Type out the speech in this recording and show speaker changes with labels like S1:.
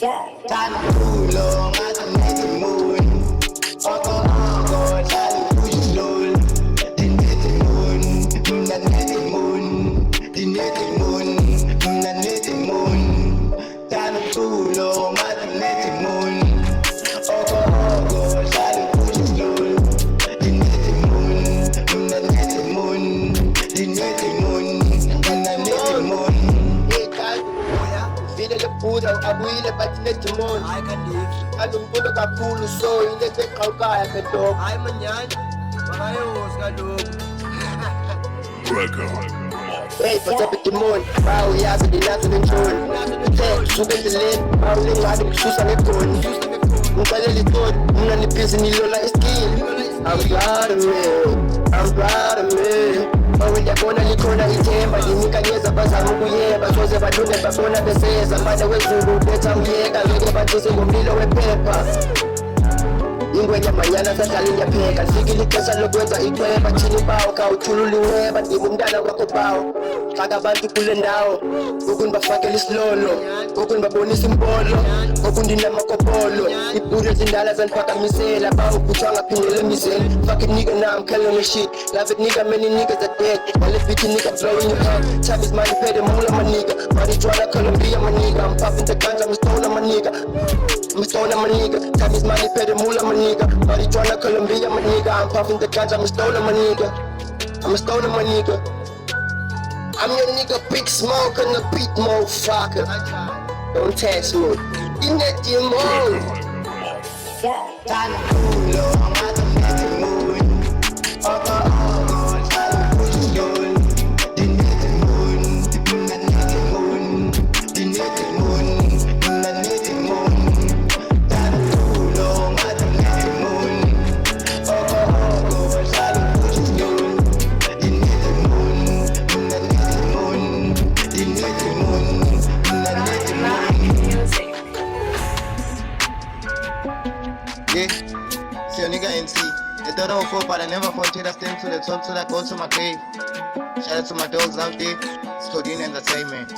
S1: Talo kulo ngathi ngithi oko talo kujulul dinete moon mina nete moon dinete moon mina nete moon talo kulo ngathi nete moon oko talo kujulul dinete moon mina nete moon dinete moon mina nete moon vile lebuda abuyile bathi nedimoni hayi kandifi alumbulo kakhulu so into eqhawukayo bedoko hayi manyani bakayozi kaloku hey what's up demon bawu yazi ndinazo nenhloni suke endleleni bawu lengcali ngisusa ngegoli ngixelela itoni mina nibhizi nilola iskili I'm proud of me ngiyabona likhona ithemba linikanyeza bazama ukuyeba soze balune babona beseza manje wezulu betha uyeka ngeke bathise ngomlilo wephepha ingwenya manyana sahlala ngiyapheka lifikile ixesha lokwenza ichweba thini bawo khawuthulula iweba ndibe umntana wakho bawo xaka abantu kule ndawo ngoku ndibafakela isilolo ngoku ndibabonisa impolo ngoku ndinamakopolo ibhulu ezindala zandiphakamisela bawo kuthiwa ngaphindela emizeni fuck it nigga now I'm killing the shit love it nigga many niggas are dead while this bitch nigga blowing your head time is money pay the moolah my nigga marijuana Colombia my nigga I'm popping the ganja I'm a stoner my nigga I'm a stoner my nigga time is money pay the moolah my nigga marijuana Colombia my nigga I'm popping the ganja I'm a stoner my nigga I'm a stoner my nigga I'm your nigga big smoke on the beat motherfucker don't test me in that demon talo kulo ngathi nete moon oko talo kujulul dinete moon mina nete moon dinete moon mina nete moon talo kulo ngathi nete moon oko talo kujulul dinete moon mina nete moon dinete moon mina nete moon yeah, see a nigga MC. They thought I would fall, but I never fall. Till I stand to the top, till I go to my cave. Shout out to my dogs out there. It's Codine Entertainment.